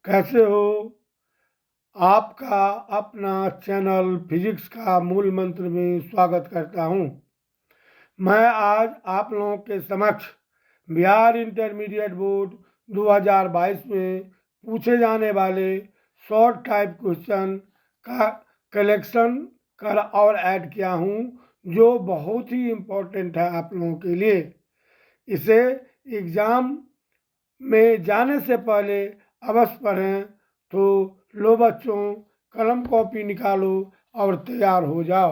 कैसे हो? आपका अपना चैनल फिजिक्स का मूल मंत्र में स्वागत करता हूं। मैं आज आप लोगों के समक्ष बिहार इंटरमीडिएट बोर्ड 2022 में पूछे जाने वाले शॉर्ट टाइप क्वेश्चन का कलेक्शन कर और ऐड किया हूं, जो बहुत ही इम्पोर्टेंट है आप लोगों के लिए। इसे एग्ज़ाम में जाने से पहले अवश्य पढ़ें। तो लो बच्चों, कलम कॉपी निकालो और तैयार हो जाओ।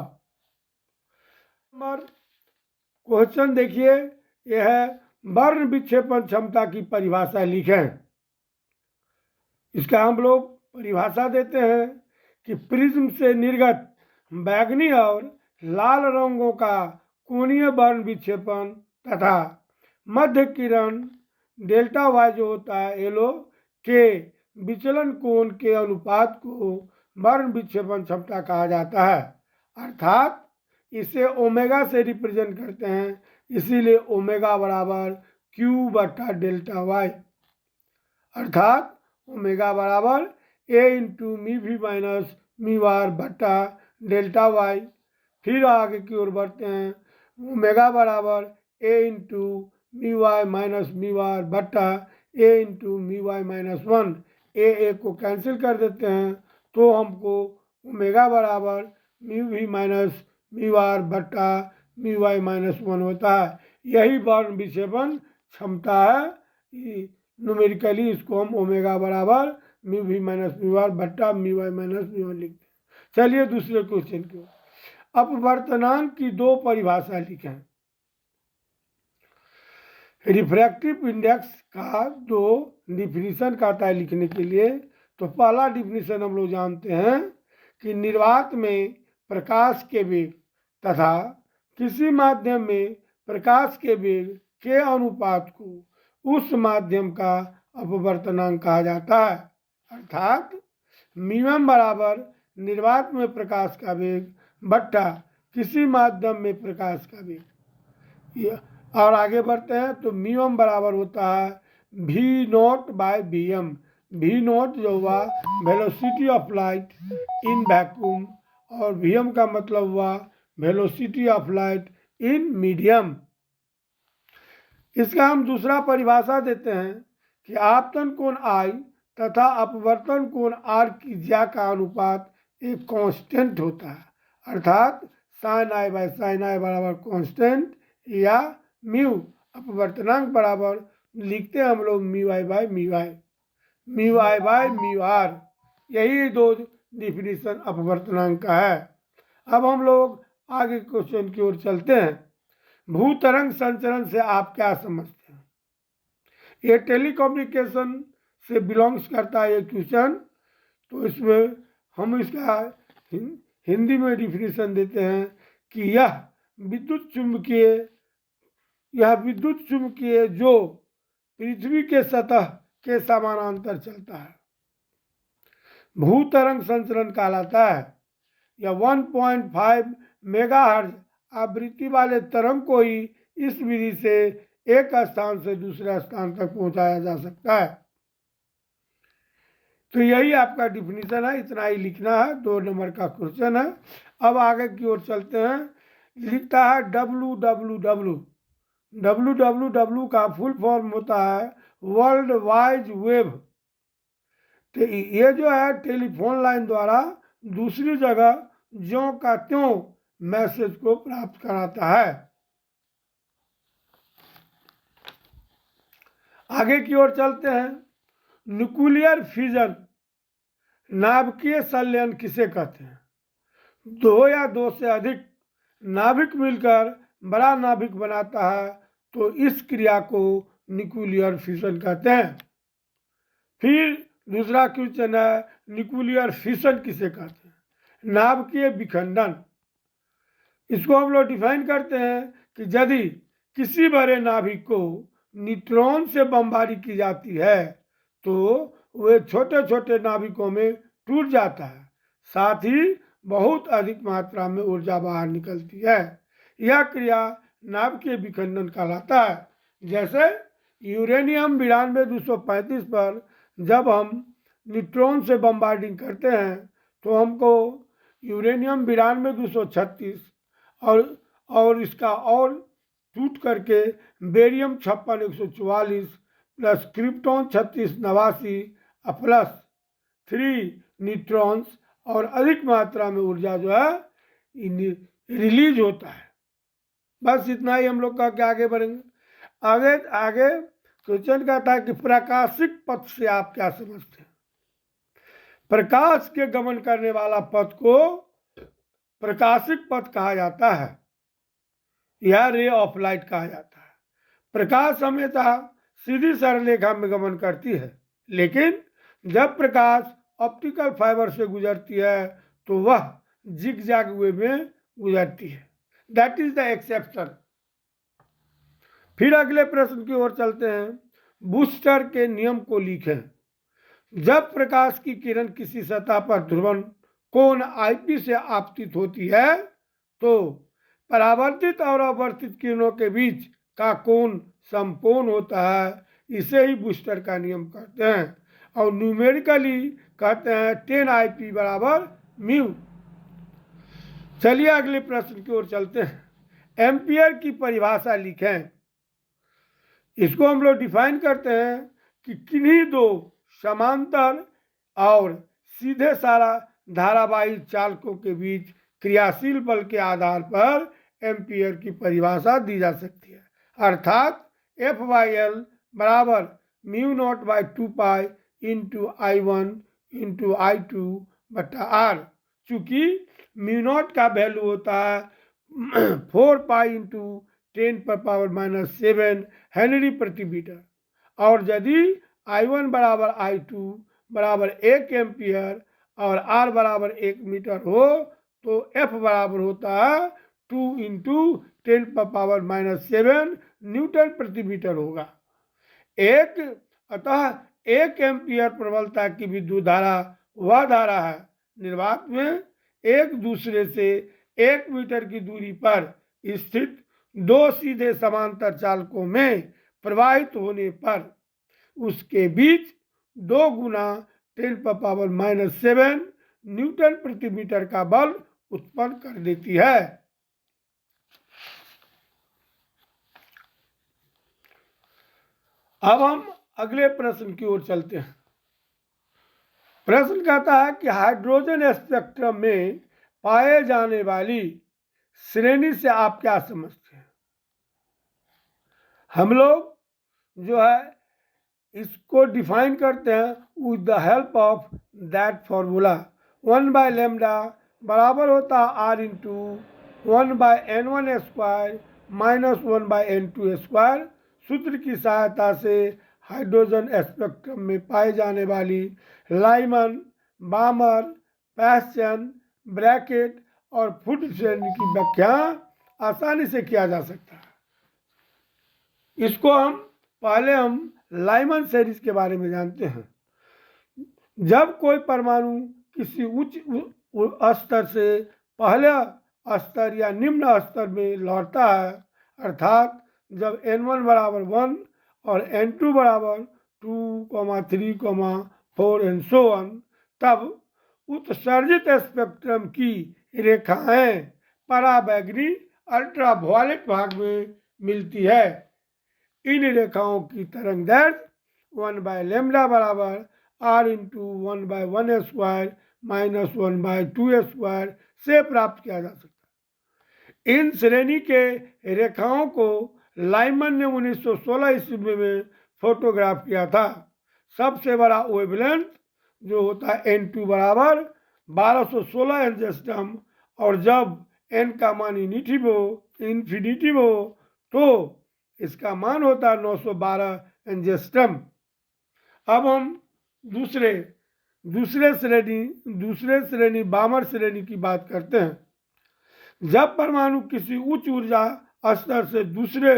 नंबर क्वेश्चन देखिए, यह है वर्ण विक्षेपण क्षमता की परिभाषा लिखें। इसका हम लोग परिभाषा देते हैं कि प्रिज्म से निर्गत बैंगनी और लाल रंगों का कोणीय वर्ण विक्षेपण तथा मध्य किरण डेल्टा वाई जो होता है एलो के विचलन कोण के अनुपात को वर्ण विक्षेपण क्षमता कहा जाता है। अर्थात इसे ओमेगा से रिप्रेजेंट करते हैं, इसीलिए ओमेगा बराबर क्यू बटा डेल्टा वाई। अर्थात ओमेगा बराबर ए इंटू मी वी माइनस मी वार बटा डेल्टा वाई। फिर आगे की ओर बढ़ते हैं, ओमेगा बराबर A into me why minus मी वार बटा ए into me why minus one. ए को कैंसिल कर देते हैं तो हमको ओमेगा बराबर मी वी माइनस मी वार बटा मी वाई माइनस वन होता है। यही वर्ण विक्षेपण क्षमता है। न्यूमेरिकली इसको हम ओमेगा बराबर मी वी माइनस मी वार बट्टा me why minus me one लिखते हैं। चलिए दूसरे क्वेश्चन की ओर। अपवर्तनांक की दो परिभाषा लिखें। रिफ्रैक्टिव इंडेक्स का दो डिफिनीशन कहता है लिखने के लिए। तो पहला डिफिनीशन हम लोग जानते हैं कि निर्वात में प्रकाश के वेग तथा किसी माध्यम में प्रकाश के वेग के अनुपात को उस माध्यम का अपवर्तनांक कहा जाता है। अर्थात म्यूएम बराबर निर्वात में प्रकाश का वेग बट्टा किसी माध्यम में प्रकाश का वेग। और आगे बढ़ते हैं तो म्यूएम बराबर होता है V naught by V M. V naught जो हुआ velocity of light in vacuum और वी एम का मतलब हुआ velocity of light in medium. इसका हम दूसरा परिभाषा देते हैं कि आपतन कोण आई तथा अपवर्तन कोण आर की ज्या का अनुपात एक कांस्टेंट होता है। अर्थात साइन आई बाय साइन आई बराबर कांस्टेंट या म्यू अपवर्तनांक बराबर लिखते हैं हम लोग mu I by mu I, mu I by mu R. यही दो डिफिनीशन अपवर्तनांक का है। अब हम लोग आगे क्वेश्चन की ओर चलते हैं। भूतरंग संचरण से आप क्या समझते हैं? ये टेलीकम्युनिकेशन से बिलोंग्स करता है ये क्वेश्चन। तो इसमें हम इसका हिंदी में डिफिनीशन देते हैं कि यह विद्युत चुंबकीय जो पृथ्वी के सतह के समानांतर चलता है भूतरंग संचरण कहलाता है। यह 1.5 मेगाहर्ट्ज आवृत्ति वाले तरंग को ही इस विधि से एक स्थान से दूसरे स्थान तक पहुंचाया जा सकता है। तो यही आपका डिफिनीशन है, इतना ही लिखना है। 2 नंबर का क्वेश्चन है। अब आगे की ओर चलते हैं। लिखता है www। www का फुल फॉर्म होता है वर्ल्ड वाइड वेब। तो ये जो है टेलीफोन लाइन द्वारा दूसरी जगह ज्यों का त्यों मैसेज को प्राप्त कराता है। आगे की ओर चलते हैं। न्यूक्लियर फिजन नाभिकीय संलयन किसे कहते हैं? दो या दो से अधिक नाभिक मिलकर बड़ा नाभिक बनाता है, तो इस क्रिया को न्यूक्लियर फिशन कहते हैं। फिर दूसरा क्वेश्चन है न्यूक्लियर फिशन किसे कहते हैं? नाभिकीय विखंडन। इसको हम लोग डिफाइन करते हैं कि यदि किसी बड़े नाभिक को न्यूट्रॉन से बमबारी की जाती है तो वे छोटे छोटे नाभिकों में टूट जाता है, साथ ही बहुत अधिक मात्रा में ऊर्जा बाहर निकलती है। यह क्रिया नाभिकीय विखंडन कहलाता है। जैसे यूरेनियम 92-235 पर जब हम न्यूट्रॉन से बम्बार्डिंग करते हैं तो हमको यूरेनियम 92,236 और इसका और टूट करके barium 56,144 plus krypton 3689 plus 3 neutrons और अधिक मात्रा में ऊर्जा जो है रिलीज होता है। बस इतना ही हम लोग का क्या आगे बढ़ेंगे। आगे आगे क्वेश्चन कहता है कि प्रकाशिक पथ से आप क्या समझते हैं। प्रकाश के गमन करने वाला पथ को प्रकाशिक पथ कहा जाता है या रे ऑफ लाइट कहा जाता है। प्रकाश हमेशा सीधी सरल रेखा में गमन करती है, लेकिन जब प्रकाश ऑप्टिकल फाइबर से गुजरती है तो वह जिगजैग वे में गुजरती है। That is the exception. फिर अगले प्रश्न की ओर चलते हैं। बूस्टर के नियम को लिखें। जब प्रकाश की किरण किसी सतह पर ध्रुवण कोण आईपी से आपतित होती है तो परावर्तित और अपवर्तित किरणों के बीच का कोण समकोण होता है। इसे ही बूस्टर का नियम कहते हैं और न्यूमेरिकली कहते हैं 10 IP बराबर म्यू। चलिए अगले प्रश्न की ओर चलते हैं। एम्पियर की परिभाषा लिखें। इसको हम लोग डिफाइन करते हैं कि किन्हीं दो समांतर और सीधे सारा धारावाही चालकों के बीच क्रियाशील बल के आधार पर एम्पियर की परिभाषा दी जा सकती है। अर्थात F/L बराबर mu naught by 2 into I1 into I2 बटा R। चूंकि म्यू नॉट का वैल्यू होता है 4 इंटू 10⁻⁻7 हेनरी प्रति मीटर और यदि I1 बराबर I2 बराबर 1 एम्पियर और R बराबर 1 मीटर हो तो F बराबर होता है 2 इंटू 10⁻⁻7 न्यूटन प्रति मीटर होगा। अतः 1 एम्पियर प्रबलता की विद्युत धारा वह धारा है निर्वात में एक दूसरे से 1 मीटर की दूरी पर स्थित दो सीधे समांतर चालकों में प्रवाहित होने पर उसके बीच 2 गुना 10⁻⁻7 न्यूटन प्रति मीटर का बल उत्पन्न कर देती है। अब हम अगले प्रश्न की ओर चलते हैं। प्रश्न कहता है कि हाइड्रोजन स्पेक्ट्रम में पाए जाने वाली श्रेणी से आप क्या समझते हैं। हम लोग जो है इसको डिफाइन करते हैं with the help of that formula. 1/λ बराबर होता है R into 1/N1 square minus 1/N2 square. सूत्र की सहायता से हाइड्रोजन स्पेक्ट्रम में पाई जाने वाली लाइमन, बामर, पैशन, ब्रैकेट और फुट श्रेणी की व्याख्या आसानी से किया जा सकता है। इसको हम लाइमन सीरीज के बारे में जानते हैं। जब कोई परमाणु किसी उच्च स्तर से पहले स्तर या निम्न स्तर में लौटता है, अर्थात जब N1 बराबर 1 और N2 बराबर 2, 3, 4 एंड सो ऑन, तब उत्सर्जित स्पेक्ट्रम की रेखाएं पराबैंगनी अल्ट्रावायलेट भाग में मिलती है। इन रेखाओं की तरंग दैर्ध्य 1/λ बराबर R into 1/1 square minus 1/2 square से प्राप्त किया जा सकता है। इन श्रेणी के रेखाओं को लाइमन ने 1916 ईस्वी में फोटोग्राफ किया था। सबसे बड़ा वेवलेंथ जो होता है N2 बराबर 1216 एंजेस्ट्रम और जब N का मान इन्फिनिटी हो तो इसका मान होता है 912 एंजेस्ट्रम। अब हम दूसरे श्रेणी बामर श्रेणी की बात करते हैं। जब परमाणु किसी उच्च ऊर्जा स्तर से दूसरे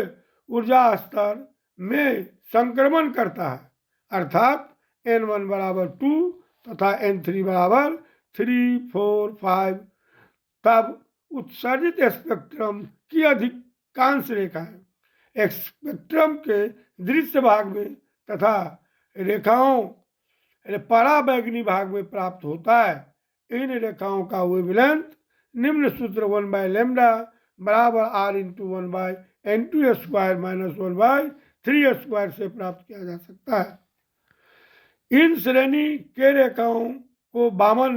ऊर्जा स्तर में संक्रमण करता है, अर्थात N1 बराबर 2 तथा N3 बराबर 3, 4, 5, तब उत्सर्जित स्पेक्ट्रम की अधिकांश रेखाएं स्पेक्ट्रम के दृश्य भाग में तथा पराबैंगनी भाग में प्राप्त होता है। इन रेखाओं का वेवलेंथ निम्न सूत्र 1/λ बराबर r इंटू 1/n2² माइनस 1/3² से प्राप्त किया जा सकता है। इन श्रेणी के रेखाओं को बामर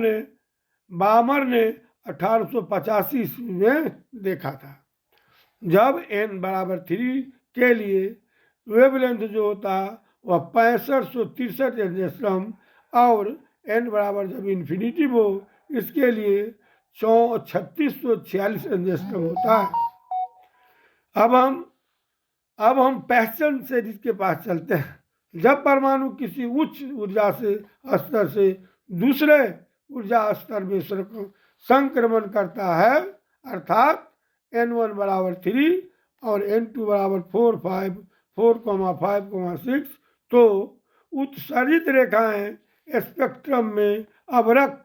ने 1885 ईस्वी में देखा था, जब n बराबर 3 के लिए वेवलेंथ जो होता वह 6563 एंगस्ट्रॉम और n बराबर जब इन्फिनिटी हो इसके लिए 3646 एंगस्ट्रॉम होता है। अब हम पहचान सीरीज के पास चलते हैं। जब परमाणु किसी उच्च ऊर्जा से स्तर से दूसरे ऊर्जा स्तर में संक्रमण करता है, अर्थात n1 बराबर 3 और n2 बराबर 4,5,6, तो उत्सर्जित रेखाएं स्पेक्ट्रम में अवरक्त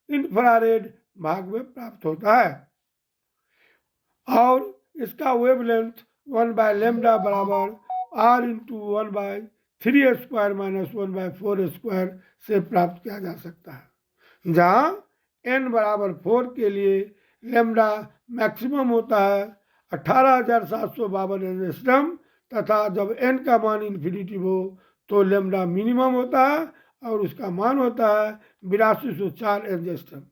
इंफ्रारेड भाग में प्राप्त होता है और इसका वेवलेंथ 1/λ बराबर r इंटू 1/3² माइनस 1/4² से प्राप्त किया जा सकता है, जहाँ n बराबर 4 के लिए लैम्डा मैक्सिमम होता है 18,752 एंगस्ट्रॉम तथा जब n का मान इन्फिनिटी हो तो लैम्डा मिनिमम होता है और उसका मान होता है 8204 एंगस्ट्रॉम।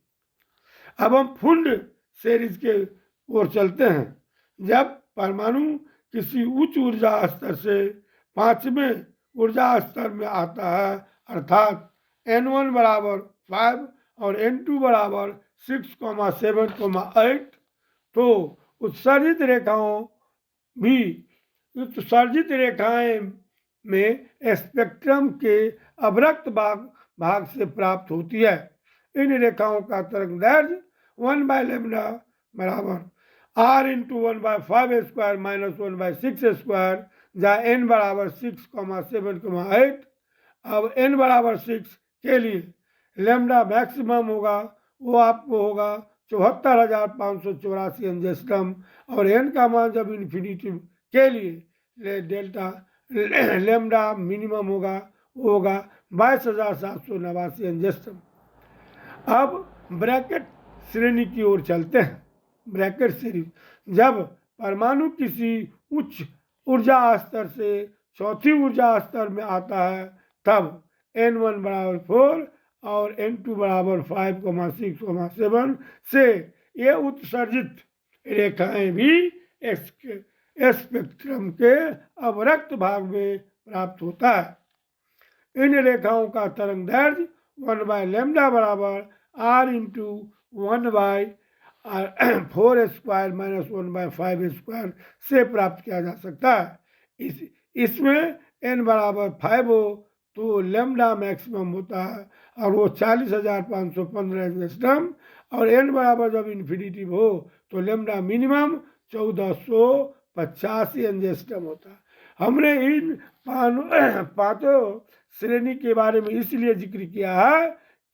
अब हम फुंड सीरीज के ओर चलते हैं। जब परमाणु किसी उच्च ऊर्जा स्तर से 5वें ऊर्जा स्तर में आता है, अर्थात n1 बराबर 5 और n2 बराबर 6,7,8, तो उत्सर्जित रेखाएं में स्पेक्ट्रम के अवरक्त भाग से प्राप्त होती है। इन रेखाओं का तरंग दैर्घ्य 1/λ बराबर r इंटू 1/5² माइनस 1/6², जहाँ n बराबर 6,7,8। अब n बराबर 6 के लिए लैम्डा मैक्सिमम होगा, वो आपको होगा 74,584 एंगस्ट्रॉम और n का मान जब इन्फिनिटी के लिए डेल्टा लैम्डा मिनिमम होगा, वो होगा 22,789 एंगस्ट्रॉम। अब ब्रैकेट श्रेणी की ओर चलते हैं। ब्रैकेट श्रेणी, जब परमाणु किसी उच्च ऊर्जा स्तर से चौथी ऊर्जा स्तर में आता है, तब n1 बराबर 4 और n2 बराबर 5,6,7 से ये उत्सर्जित रेखाएं भी स्पेक्ट्रम के अवरक्त भाग में प्राप्त होता है। इन रेखाओं का तरंग दैर्घ्य 1/λ बराबर r इंटू 1/4² माइनस 1/5² से प्राप्त किया जा सकता है। इसमें n बराबर 5 हो तो लैम्डा मैक्सिमम होता है और वो 40,515 एंगस्ट्रॉम और n बराबर जब इन्फिनिटी हो तो लैम्डा मिनिमम 1,485 एंगस्ट्रॉम होता है। हमने इन पांचों श्रेणी के बारे में इसलिए जिक्र किया है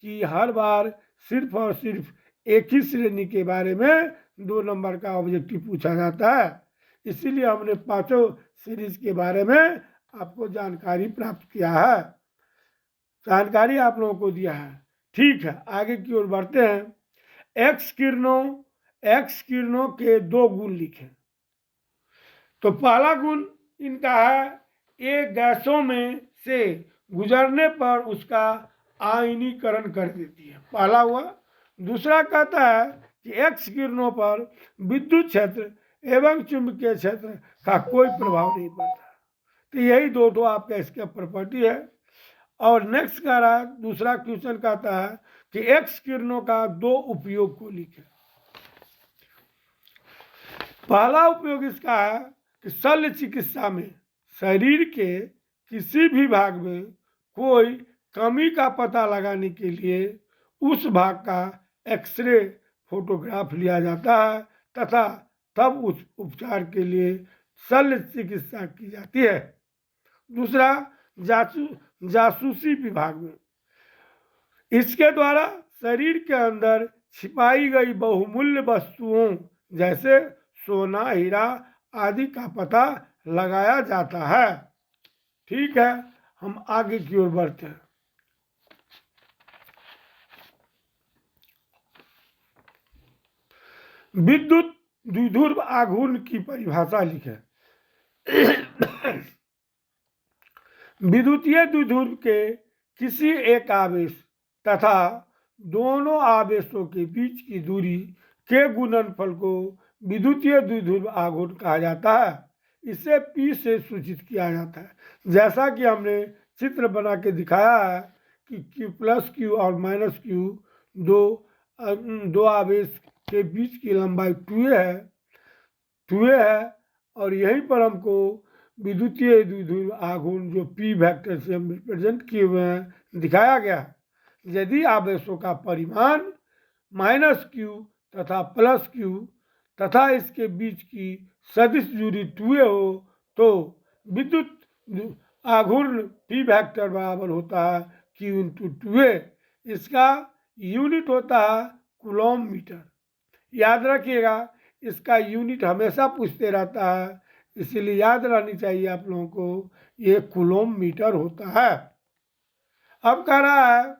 कि हर बार सिर्फ और सिर्फ एक ही श्रेणी के बारे में 2 नंबर का ऑब्जेक्टिव पूछा जाता है, इसीलिए हमने पांचों सीरीज के बारे में आपको जानकारी प्राप्त किया है, जानकारी आप लोगों को दिया है। ठीक है, आगे की ओर बढ़ते हैं। एक्स किरणों के 2 गुण लिखें। तो पहला गुण इनका है, ये गैसों में से गुजरने पर उसका आयनीकरण कर देती है, पहला हुआ। दूसरा कहता है कि एक्स किरणों पर विद्युत क्षेत्र एवं चुंबकीय क्षेत्र का कोई प्रभाव नहीं पड़ता। तो यही दो आपका इसका प्रॉपर्टी है। और नेक्स्ट कह रहा है, दूसरा क्वेश्चन कहता है कि एक्स किरणों का 2 उपयोग को लिखें। पहला उपयोग इसका है कि शल्य चिकित्सा में शरीर के किसी भी भाग में कोई कमी का पता लगाने के लिए उस भाग का एक्सरे फोटोग्राफ लिया जाता है तथा तब उस उपचार के लिए शल्य चिकित्सा की जाती है। दूसरा, जासूसी विभाग में इसके द्वारा शरीर के अंदर छिपाई गई बहुमूल्य वस्तुओं जैसे सोना, हीरा आदि का पता लगाया जाता है। ठीक है, हम आगे की ओर बढ़ते हैं। विद्युत द्विध्रुव आघूर्ण की परिभाषा लिखें। विद्युतीय द्विध्रुव के किसी एक आवेश तथा दोनों आवेशों के बीच की दूरी के गुणनफल को विद्युतीय द्विध्रुव आघूर्ण कहा जाता है। इसे P से सूचित किया जाता है। जैसा कि हमने चित्र बना के दिखाया है कि Q प्लस Q और माइनस Q दो आवेश के बीच की लंबाई 2a है और यहीं पर हमको विद्युतीय द्विध्रुव आघूर्ण जो P वेक्टर से हम रिप्रेजेंट किए हुए हैं दिखाया गया है। यदि आवेशों का परिमाण माइनस Q तथा प्लस Q तथा इसके बीच की सदिश दूरी 2a हो तो विद्युत आघूर्ण P वेक्टर बराबर होता है Q इंटू 2a। इसका यूनिट होता है कूलॉम मीटर। याद रखिएगा, इसका यूनिट हमेशा पूछते रहता है, इसीलिए याद रहनी चाहिए आप लोगों को, ये कूलॉम मीटर होता है। अब कह रहा है,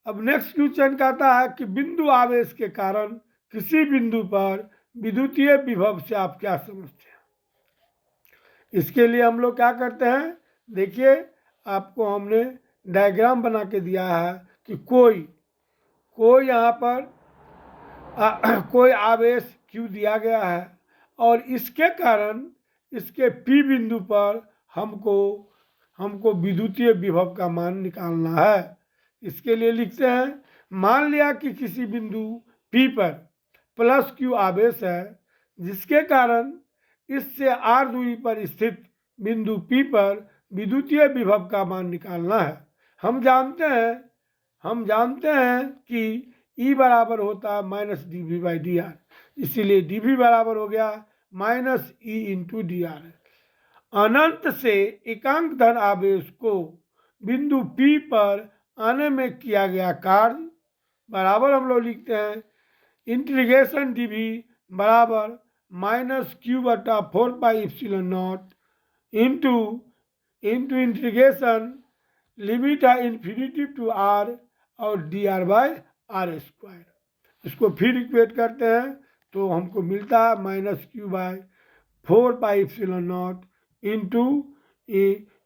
अब नेक्स्ट क्वेश्चन कहता है कि बिंदु आवेश के कारण किसी बिंदु पर विद्युतीय विभव से आप क्या समझते हैं। इसके लिए हम लोग क्या करते हैं, देखिए आपको हमने डायग्राम बना के दिया है कि कोई यहाँ पर कोई आवेश Q दिया गया है और इसके कारण इसके P बिंदु पर हमको विद्युतीय विभव का मान निकालना है। इसके लिए लिखते हैं, मान लिया कि किसी बिंदु P पर प्लस Q आवेश है जिसके कारण इससे r दूरी पर स्थित बिंदु P पर विद्युतीय विभव का मान निकालना है। हम जानते हैं कि E बराबर होता है minus dV by d r, इसीलिए dV बराबर हो गया minus E into d r. अनंत से एकांक धन आवेश को बिंदु P पर आने में किया गया कार्य बराबर हम लोग लिखते हैं इंटीग्रेशन dV बराबर माइनस Q बटा 4 pi epsilon naught into integration limit है इन्फिनिटी टू R और D R by R square. इसको फिर इक्वेट करते हैं तो हमको मिलता है minus Q by 4 pi epsilon naught into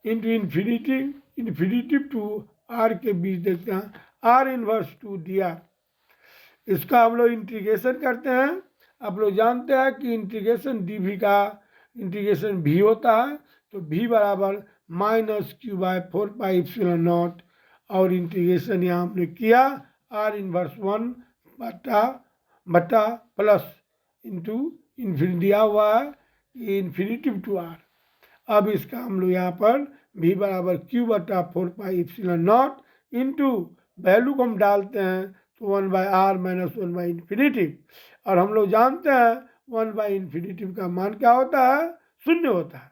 infinity to R के बीच देखते हैं R inverse to D R. इसका हम लोग इंटीग्रेशन करते हैं। आप लोग जानते हैं कि इंटीग्रेशन dV का इंटीग्रेशन V होता है, तो V बराबर minus Q by 4 pi epsilon not और इंटीग्रेशन यहाँ हमने किया R इनवर्स 1 बटा प्लस इंटू इन्फिनिटी दिया हुआ है इन्फिनिटी टू R। अब इसका हम लोग यहाँ पर V बराबर Q बटा 4 pi epsilon naught into value को हम डालते हैं तो 1 by R minus 1 by infinity, और हम लोग जानते हैं 1 बाई इन्फिनिटी का मान क्या होता है, 0 होता है।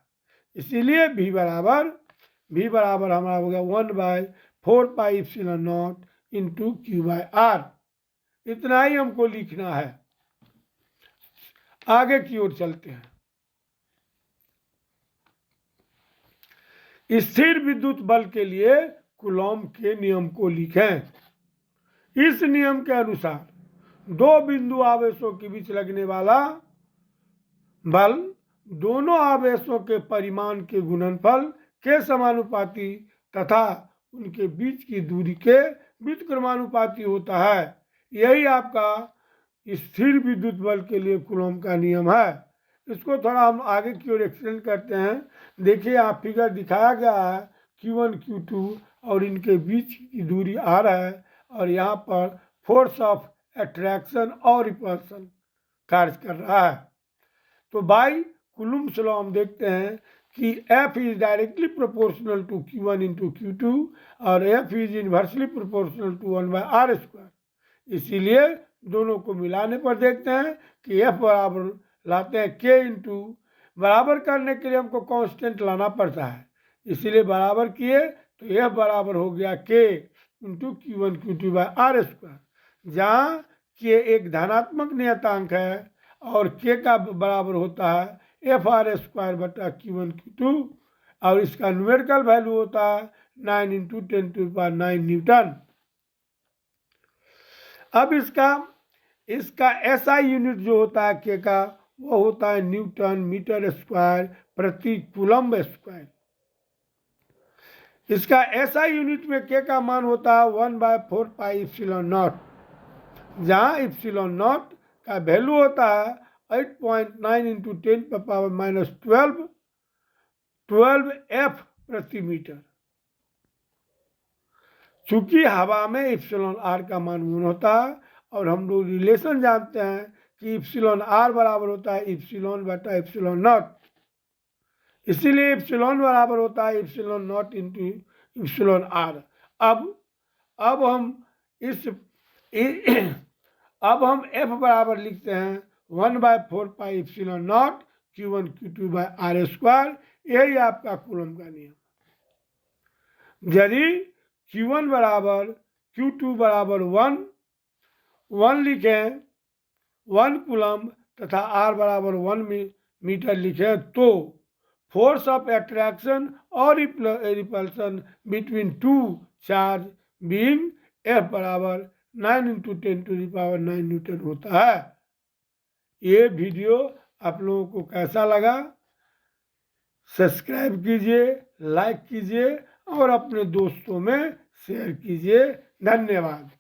इसीलिए V बराबर हमारा हो गया 1 by 4 pi epsilon naught into Q by R. इतना ही हमको लिखना है। आगे की ओर चलते हैं। स्थिर विद्युत बल के लिए कूलॉम के नियम को लिखें। इस नियम के अनुसार दो बिंदु आवेशों के बीच लगने वाला बल दोनों आवेशों के परिमाण के गुणनफल के समानुपाती तथा उनके बीच की दूरी के व्युत्क्रमानुपाती होता है। यही आपका स्थिर विद्युत बल के लिए कूलॉम का नियम है। इसको थोड़ा हम आगे की ओर एक्सटेंड करते हैं। देखिए यहाँ फिगर दिखाया गया है Q1 Q2 और इनके बीच की दूरी R है और यहाँ पर फोर्स ऑफ अट्रैक्शन और रिपल्सन कार्य कर रहा है। तो बाई कूलम्ब्स लॉ हम देखते हैं कि F is directly proportional to Q1 into Q2 और F is inversely proportional to 1 by R square. इसीलिए दोनों को मिलाने पर देखते हैं कि F बराबर लाते हैं K इंटू, बराबर करने के लिए हमको कांस्टेंट लाना पड़ता है, इसीलिए बराबर किए तो F बराबर हो गया K into Q1 Q2 by R square, जहाँ K एक धनात्मक नियतांक है और K का बराबर होता है FR स्क्वायर बटा Q1 Q2 और इसका न्यूमेरिकल वैल्यू होता है 9 इंटू 10⁹ न्यूटन। अब इसका इसका एसआई यूनिट जो होता है के का, वो होता है न्यूटन मीटर स्क्वायर प्रति कूलम्ब स्क्वायर। इसका एसआई यूनिट में के का मान होता है 1/4πε0, जहाँ इप्सिलॉन नॉट का वैल्यू होता है 8.9 × 10⁻12 F प्रति मीटर। चूंकि हवा में इप्सिलॉन आर का मान 1 होता है और हम लोग रिलेशन जानते हैं कि इप्सिलॉन आर बराबर होता है इप्सिलॉन बटा इप्सिलॉन नॉट, इसीलिए इप्सिलॉन बराबर होता है epsilon naught into epsilon R. अब हम एफ बराबर लिखते हैं 1/4πε0 Q1 Q2/r²। यही आपका कूलम का नियम। यदि Q1 बराबर Q2 बराबर 1 लिखें 1 कूलम तथा R बराबर 1 मीटर लिखें तो फोर्स ऑफ अट्रैक्शन और repulsion between two charge being F बराबर 9 × 10⁹ न्यूटन होता है। ये वीडियो आप लोगों को कैसा लगा? सब्सक्राइब कीजिए, लाइक कीजिए और अपने दोस्तों में शेयर कीजिए। धन्यवाद।